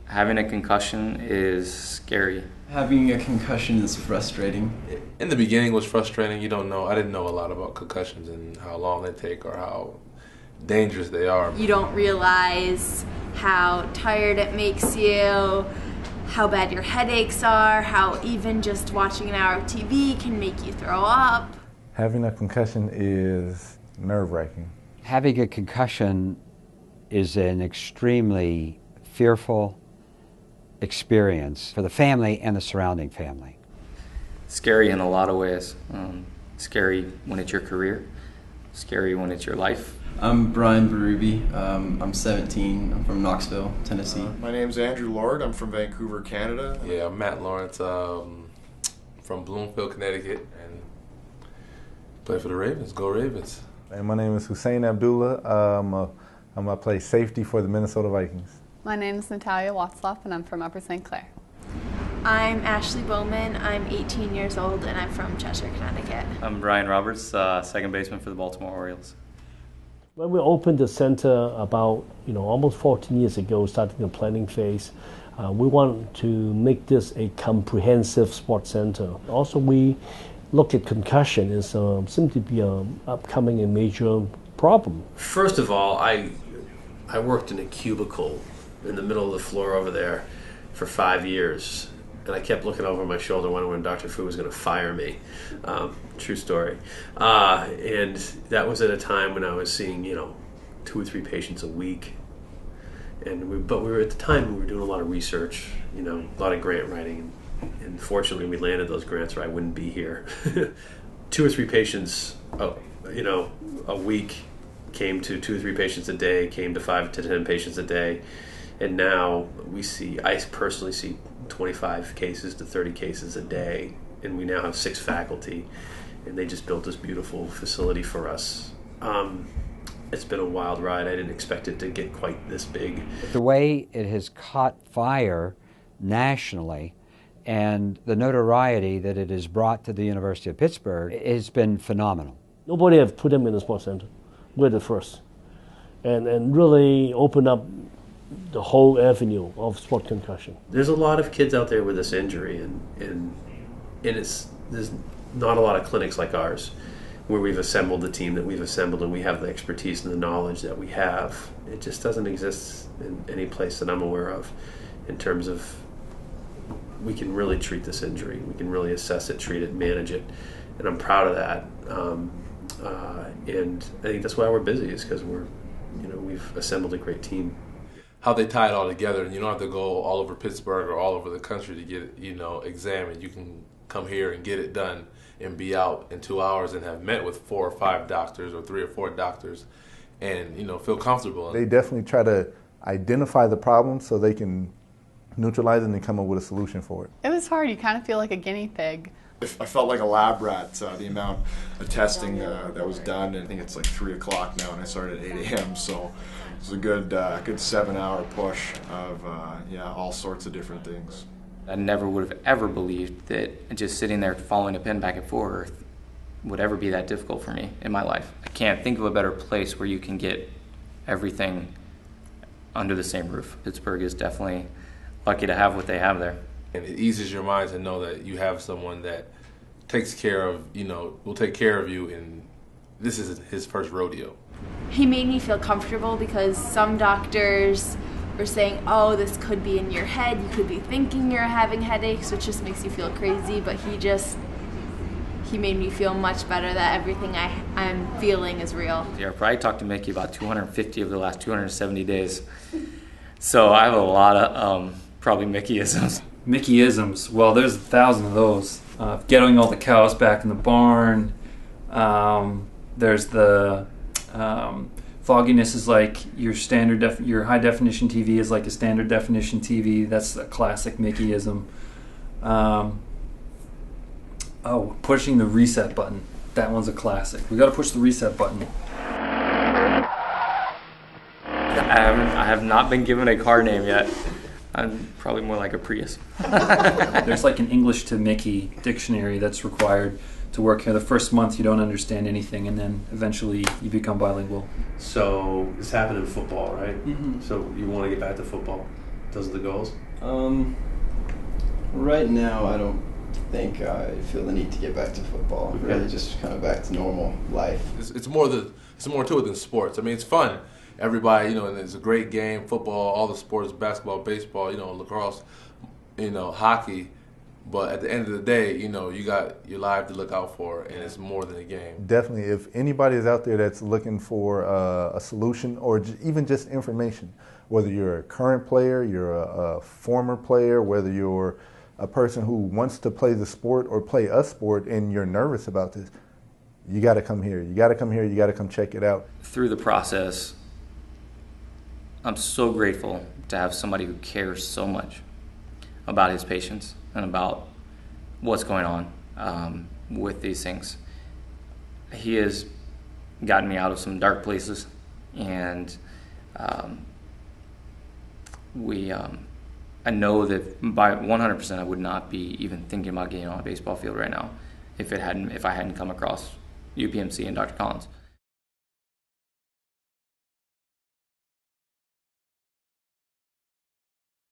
Having a concussion is scary. Having a concussion is frustrating. In the beginning, it was frustrating. You don't know. I didn't know a lot about concussions and how long they take or how dangerous they are. You don't realize how tired it makes you, how bad your headaches are, how even just watching an hour of TV can make you throw up. Having a concussion is nerve-wracking. Having a concussion is an extremely fearful experience for the family and the surrounding family. Scary in a lot of ways. Scary when it's your career, scary when it's your life. I'm Brian Berube. I'm 17. I'm from Knoxville, Tennessee. My name's Andrew Lord. I'm from Vancouver, Canada. Yeah, I'm Matt Lawrence from Bloomfield, Connecticut, and play for the Ravens. Go Ravens. And my name is Hussein Abdullah. I play safety for the Minnesota Vikings. My name is Natalia Watzlaff, and I'm from Upper St. Clair. I'm Ashley Bowman. I'm 18 years old, and I'm from Cheshire, Connecticut. I'm Brian Roberts, second baseman for the Baltimore Orioles. When we opened the center about almost 14 years ago, starting the planning phase, we want to make this a comprehensive sports center. Also, we look at concussion as seems to be upcoming a major problem. First of all, I worked in a cubicle in the middle of the floor over there for 5 years. And I kept looking over my shoulder wondering when Dr. Fu was going to fire me. True story. And that was at a time when I was seeing, 2 or 3 patients a week. But we were at the time we were doing a lot of research, a lot of grant writing. And fortunately we landed those grants or I wouldn't be here. 2 or 3 patients, a week came to 2 or 3 patients a day, came to 5 to 10 patients a day. And now I personally see 25 cases to 30 cases a day, and we now have 6 faculty, and they just built this beautiful facility for us. It's been a wild ride. I didn't expect it to get quite this big. The way it has caught fire nationally and the notoriety that it has brought to the University of Pittsburgh has been phenomenal. Nobody have put them in the sports center. We're the first. And really open up the whole avenue of sport concussion. There's a lot of kids out there with this injury, and there's not a lot of clinics like ours where we've assembled the team that we've assembled and we have the expertise and the knowledge that we have. It just doesn't exist in any place that I'm aware of in terms of we can really treat this injury. We can really assess it, treat it, manage it, and I'm proud of that. And I think that's why we're busy, is because we've assembled a great team. How they tie it all together, and you don't have to go all over Pittsburgh or all over the country to get it, examined. You can come here and get it done and be out in 2 hours and have met with 4 or 5 doctors or 3 or 4 doctors and, feel comfortable. They definitely try to identify the problem so they can neutralize it and come up with a solution for it. It was hard. You kind of feel like a guinea pig. I felt like a lab rat, the amount of testing that was done. I think it's like 3 o'clock now, and I started at 8 a.m., so it was a good 7-hour push of all sorts of different things. I never would have ever believed that just sitting there following a pin back and forth would ever be that difficult for me in my life. I can't think of a better place where you can get everything under the same roof. Pittsburgh is definitely lucky to have what they have there. And it eases your mind to know that you have someone that takes care of, will take care of you, and this is his first rodeo. He made me feel comfortable because some doctors were saying, oh, this could be in your head, you could be thinking you're having headaches, which just makes you feel crazy, but he made me feel much better that everything I'm feeling is real. Yeah, I probably talked to Mickey about 250 of the last 270 days. So I have a lot of probably Mickey-isms. Mickey-isms, well, there's 1,000 of those. Getting all the cows back in the barn. There's the fogginess is like your your high definition TV is like a standard definition TV. That's a classic Mickey-ism. Pushing the reset button. That one's a classic. We got to push the reset button. I have not been given a car name yet. I'm probably more like a Prius. There's like an English to Mickey dictionary that's required to work here. The first month you don't understand anything, and then eventually you become bilingual. So this happened in football, right? Mm-hmm. So you want to get back to football? those are the goals? Right now, I don't think I feel the need to get back to football. Okay. Really, just kind of back to normal life. It's more to it than sports. I mean, it's fun. Everybody, and it's a great game. Football, all the sports, basketball, baseball, lacrosse, hockey. But at the end of the day, you got your life to look out for, and it's more than a game. Definitely, if anybody is out there that's looking for a solution or even just information, whether you're a current player, you're a former player, whether you're a person who wants to play the sport or play a sport and you're nervous about this, you got to come here. You got to come here. You got to come check it out. Through the process, I'm so grateful to have somebody who cares so much about his patients and about what's going on with these things. He has gotten me out of some dark places, and I know that by 100% I would not be even thinking about getting on a baseball field right now if I hadn't come across UPMC and Dr. Collins.